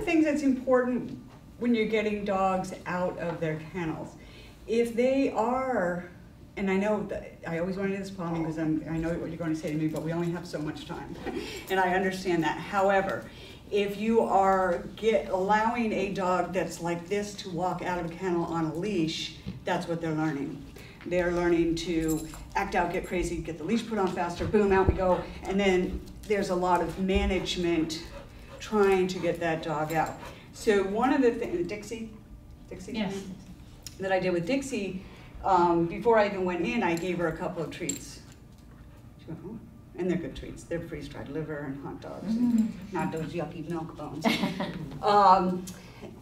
things that's important when you're getting dogs out of their kennels, if they are, and I know that I always run into this problem because I know what you're going to say to me, but we only have so much time, and I understand that. However, if you are allowing a dog that's like this to walk out of a kennel on a leash, that's what they're learning. They're learning to act out, get crazy, get the leash put on faster, boom, out we go, and then there's a lot of management trying to get that dog out. So one of the things, Dixie, Yes. that I did with Dixie, before I even went in, I gave her a couple of treats. She went, oh. And they're good treats. They're freeze-dried liver and hot dogs, and not those yucky milk bones.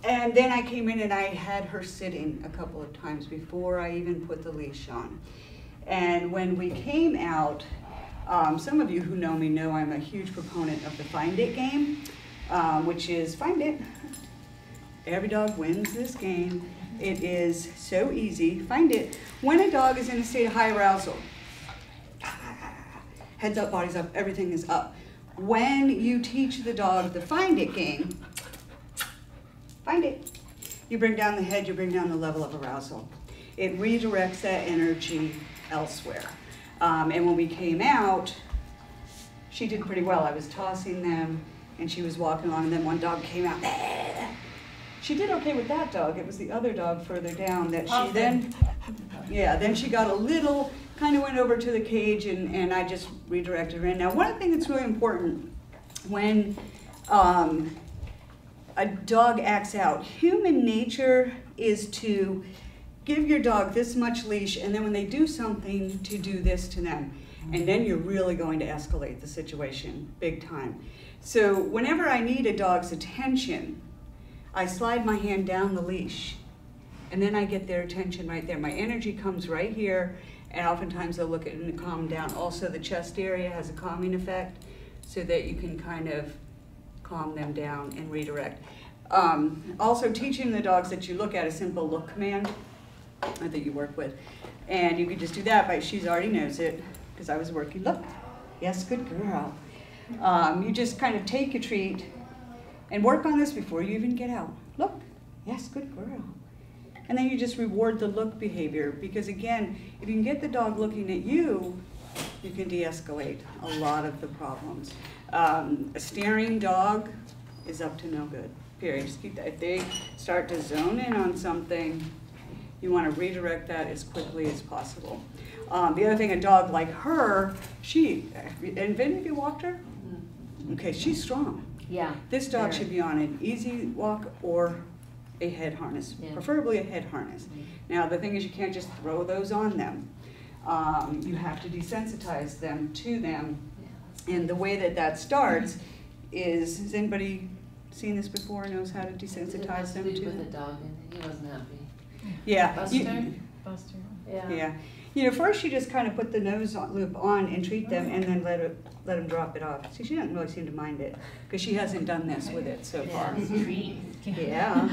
And then I came in and I had her sitting a couple of times before I even put the leash on. And when we came out, some of you who know me know I'm a huge proponent of the Find It game, which is find it. Every dog wins this game. It is so easy. Find it. When a dog is in a state of high arousal, heads up, bodies up, everything is up. When you teach the dog the Find It game, find it. You bring down the head, you bring down the level of arousal. It redirects that energy elsewhere. And when we came out, she did pretty well. I was tossing them, and she was walking along, and then one dog came out. She did okay with that dog. It was the other dog further down that she then she got a little, kind of went over to the cage, and I just redirected her in. Now, one of the things that's really important when a dog acts out, human nature is to give your dog this much leash, and then when they do something, to do this to them. And then you're really going to escalate the situation big time. So whenever I need a dog's attention, I slide my hand down the leash, and then I get their attention right there. My energy comes right here, and oftentimes they'll look at it and calm down. Also, the chest area has a calming effect so that you can kind of calm them down and redirect. Also, teaching the dogs that you look at a simple look command that you work with. And you can just do that by, she already knows it, because I was working, look, yes, good girl. You just kind of take a treat and work on this before you even get out. Look, yes, good girl. And then you just reward the look behavior, because again, if you can get the dog looking at you, you can de-escalate a lot of the problems. A staring dog is up to no good, period. Just keep that. If they start to zone in on something, you want to redirect that as quickly as possible. The other thing, a dog like her, and Vin, have you walked her? Okay, she's strong. Yeah. This dog should be on an easy walk or a head harness, preferably a head harness. Now, the thing is, you can't just throw those on them. You have to desensitize them to them. And the way that that starts is, has anybody seen this before, knows how to desensitize them to with the dog, and he wasn't happy. Yeah. Buster. Yeah. You know, first you just kind of put the nose loop on and treat them, and then let them drop it off. See, she doesn't really seem to mind it, because she hasn't done this with it so far. Yeah.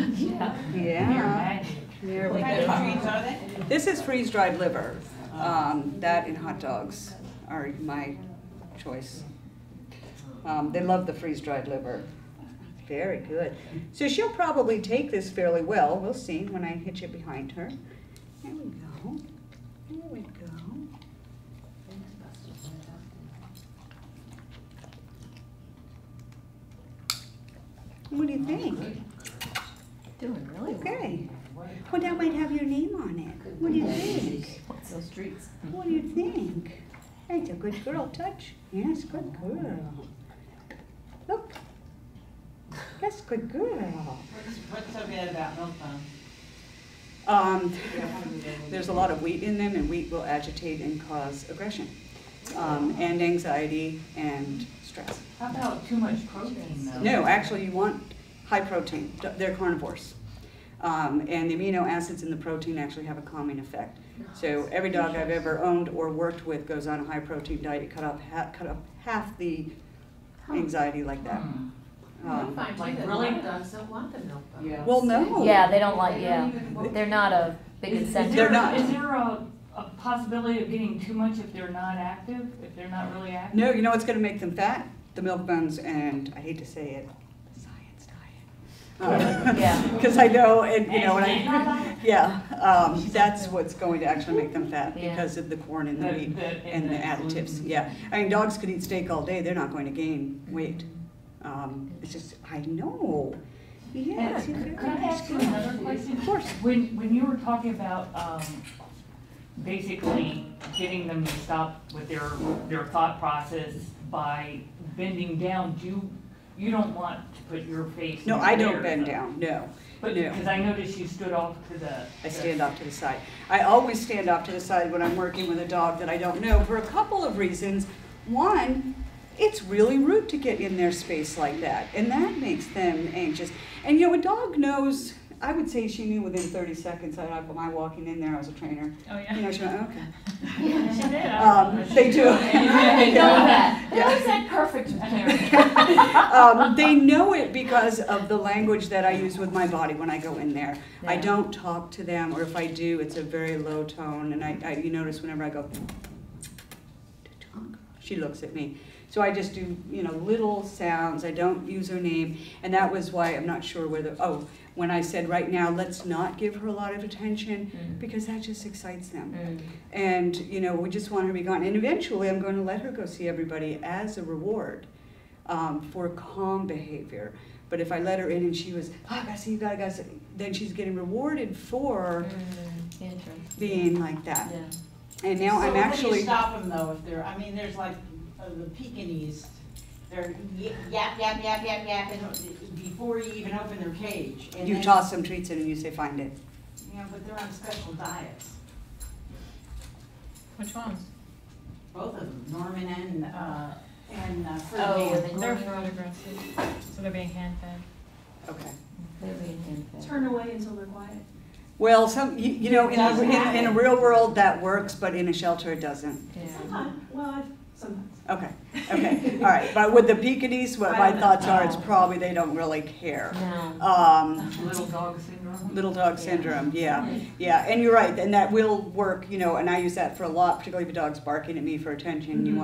Yeah. There we What kind go. of treats are they? This is freeze-dried liver. That and hot dogs are my choice. They love the freeze-dried liver. Very good. So she'll probably take this fairly well. We'll see when I hitch it behind her. There we go. There we go. What do you think? Doing really well. Okay. Well, that might have your name on it. What do you think? What's those treats? What do you think? That's a good girl. Touch. Yes, good girl. Look. Yes, good girl. What's so bad about milk bones? There's a lot of wheat in them, and wheat will agitate and cause aggression, and anxiety and stress. How about too much protein, though? No, actually, you want high protein. They're carnivores. And the amino acids in the protein actually have a calming effect. So every dog I've ever owned or worked with goes on a high protein diet. Cut up half the anxiety like that. Like really? Dogs don't want the milk bone. Yeah. Well, no. Yeah, they don't like, they're not a big incentive. They're not. Is there a possibility of getting too much if they're not active, if they're not really active? No, you know what's going to make them fat? The milk bones, and I hate to say it, the science diet. Yeah. Because I know, and you know, that's what's going to actually make them fat because of the corn and the wheat and the additives. Yeah, I mean, dogs could eat steak all day; they're not going to gain weight. It's just, I know. Yes. Could I ask you another question? Of course. When you were talking about basically getting them to stop with their thought process by bending down, you don't want to put your face. No, in I don't theirs, bend though. down. No. But No. because I noticed you stood off to the. I stand off to the side. I always stand off to the side when I'm working with a dog that I don't know for a couple of reasons. One, it's really rude to get in their space like that, and that makes them anxious. And you know, a dog knows, I would say she knew within 30 seconds when I walking in there as a trainer. Oh, yeah. You know, she went, okay. Yeah, she did. They do. I know that. Yeah. There's that perfect parent. They know it because of the language that I use with my body when I go in there. I Yeah. don't talk to them, or if I do, it's a very low tone. And you notice whenever I go, she looks at me. So I just do, you know, little sounds. I don't use her name. And that was why I'm not sure whether, when I said right now, let's not give her a lot of attention, because that just excites them. And, you know, we just want her to be gone. And eventually I'm going to let her go see everybody as a reward for calm behavior. But if I let her in and she was, I gotta see you, gotta see, then she's getting rewarded for being like that. Yeah. And now I'm How do actually. you stop them though if they're, I mean, there's like the Pekingese, they're yap, yap, yap, yap, yap, and before you even open their cage. And You then- toss some treats in and you say, find it. Yeah, but they're on special diets, Which ones? both of them, Norman and Oh, Ferdinand. They're food aggressive, so they're being hand fed. Okay. Turn away until they're quiet. Well, you know, in a real world that works, but in a shelter it doesn't. Sometimes, well, sometimes. Okay, okay, all right. But with the Pekingese, what my thoughts are, it's probably they don't really care. No. Little dog syndrome. Little dog syndrome, yeah. And you're right, and that will work, you know, and I use that for a lot, particularly if a dog's barking at me for attention, you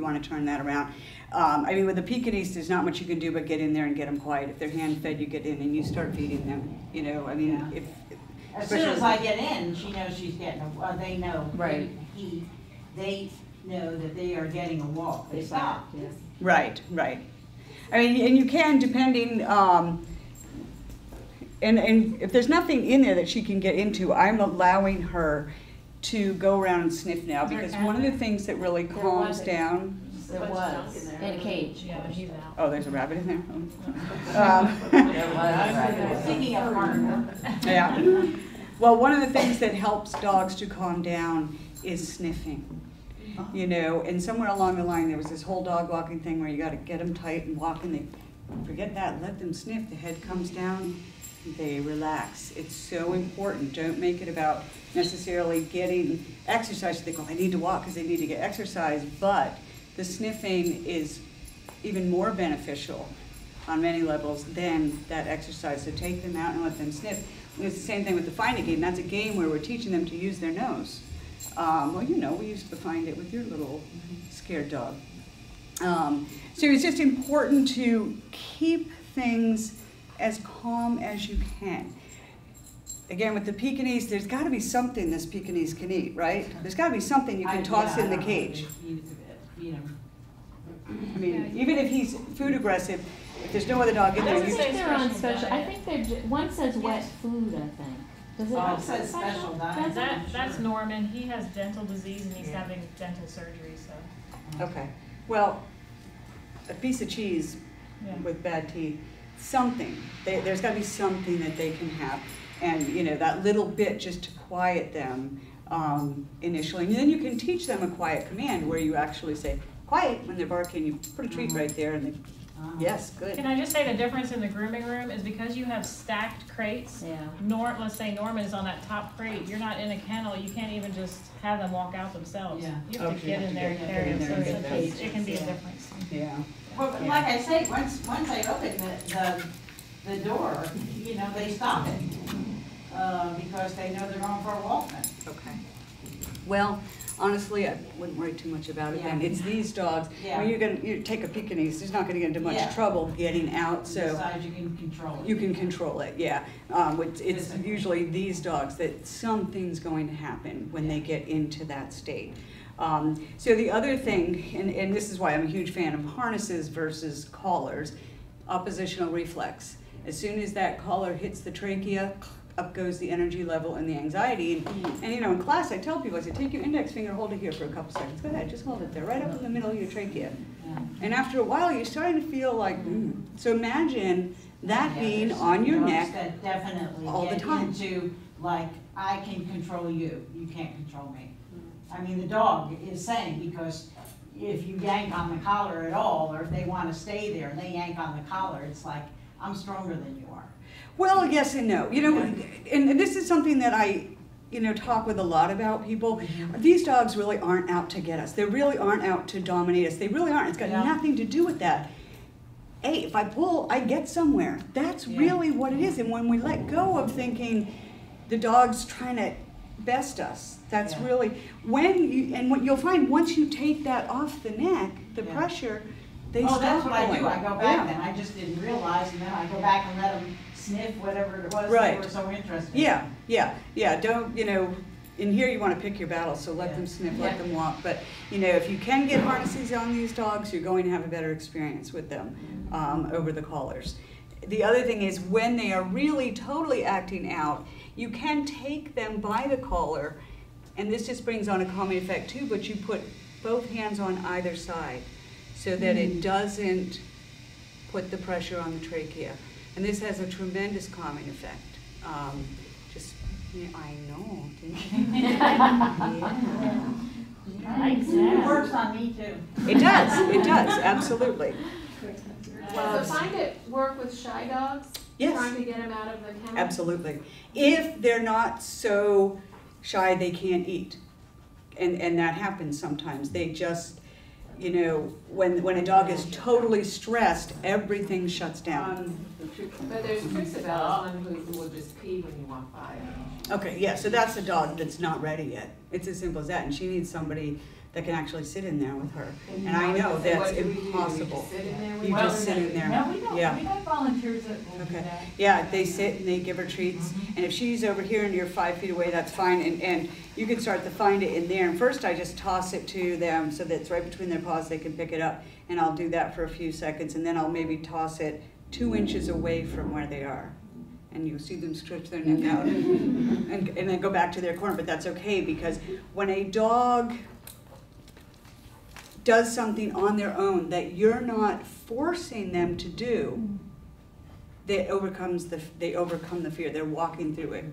want to turn that around. I mean, with the Pekingese, there's not much you can do but get in there and get them quiet. If they're hand-fed, you get in and you start feeding them, you know, I mean, Yeah. if. As soon as I get in, she knows she's getting they know. Right. They know that they are getting a walk, they stop. Right. I mean, and you can, depending, and if there's nothing in there that she can get into, I'm allowing her to go around and sniff now, because one of the things that really calms down. There was, in a cage. Yeah, but he's out. Oh, there's a rabbit in there? There was. Speaking of harm. Yeah. Well, one of the things that helps dogs to calm down is sniffing. You know, and somewhere along the line there was this whole dog walking thing where you got to get them tight and walk, and they forget that, let them sniff. The head comes down, they relax. It's so important. Don't make it about necessarily getting exercise. They go, I need to walk because they need to get exercise, but the sniffing is even more beneficial on many levels than that exercise. So take them out and let them sniff. And it's the same thing with the Find It game. That's a game where we're teaching them to use their nose. Well, you know, we used to find it with your little scared dog. So it's just important to keep things as calm as you can. Again, with the Pekingese, there's got to be something this Pekingese can eat, right? There's got to be something you can toss in the cage. I mean, even if he's food aggressive, if there's no other dog in there, I Doesn't you think say they're on special special, I think they're, one says wet food, I think. Does it? It says special diet. That's Norman, he has dental disease and he's having dental surgery, so. Okay. Well, a piece of cheese with bad teeth, something. There's got to be something that they can have. And, you know, that little bit just to quiet them initially. And then you can teach them a quiet command where you actually say, quiet, when they're barking. You put a treat right there and they, yes, good. Can I just say the difference in the grooming room is because you have stacked crates. Yeah. Let's say Norman is on that top crate, you're not in a kennel, you can't even just have them walk out themselves. Yeah. You have to Okay, get in there and carry them, so get in there. it can be a difference. Yeah. Well, but like I say, once I open the door, you know, they stop it, because they know they're going for a walk then. Okay. Well, honestly, I wouldn't worry too much about it then. Yeah. It's these dogs, Yeah. when you take a Pekingese, he's not gonna get into much Yeah. trouble getting out, so. Besides, you can control it. You can control it, yeah. It's usually these dogs that something's going to happen when they get into that state. So the other thing, and this is why I'm a huge fan of harnesses versus collars, oppositional reflex. As soon as that collar hits the trachea, up goes the energy level and the anxiety. And you know, in class I tell people, I say, take your index finger, hold it here for a couple seconds. Go ahead, just hold it there, right up in the middle of your trachea. Yeah. And after a while, you're starting to feel like, So imagine that Yeah, being there's on your dogs neck. that definitely all the get time. into, like, I can control you, you can't control me. I mean, the dog is saying, because if you yank on the collar at all, or if they wanna stay there and they yank on the collar, it's like, I'm stronger than you are. Well, yes and no. You know, and this is something that I, talk with a lot about people. These dogs really aren't out to get us. They really aren't out to dominate us. They really aren't. It's got Yeah. nothing to do with that. Hey, if I pull, I get somewhere. That's Yeah. really what it is. And when we let go of thinking the dog's trying to best us, that's Yeah. really, what you'll find once you take that off the neck, the Yeah. pressure, they Oh, stop that's what I do, pulling. I go back then, I just didn't realize, and then I go back and let them sniff whatever it was they Right. were so interested. Yeah, don't, in here you want to pick your battles, so let Yeah. them sniff, let Yeah. them walk. But, if you can get harnesses on these dogs, you're going to have a better experience with them over the collars. The other thing is when they are really totally acting out, you can take them by the collar, and this just brings on a calming effect too, but you put both hands on either side so that it doesn't put the pressure on the trachea. And this has a tremendous calming effect. I know. It works on me too. It does, absolutely. So find it work with shy dogs? Yes. Trying to get them out of the kennel? Absolutely. If they're not so shy they can't eat, and that happens sometimes, they just, when a dog is totally stressed, everything shuts down. But there's tricks about one who will just pee when you walk by. Okay, yeah, so that's a dog that's not ready yet. It's as simple as that, and she needs somebody that can actually sit in there with her. And I know that's impossible. You just sit in there. No, we don't, Yeah. we have volunteers that will do Okay. that. Yeah, they sit and they give her treats, and if she's over here and you're 5 feet away, that's fine, and you can start to find it in there. And first I just toss it to them so that it's right between their paws, they can pick it up, and I'll do that for a few seconds, and then I'll maybe toss it 2 inches away from where they are. And you'll see them stretch their neck out and then go back to their corner, but that's okay, because when a dog does something on their own that you're not forcing them to do, they overcome the fear. They're walking through it.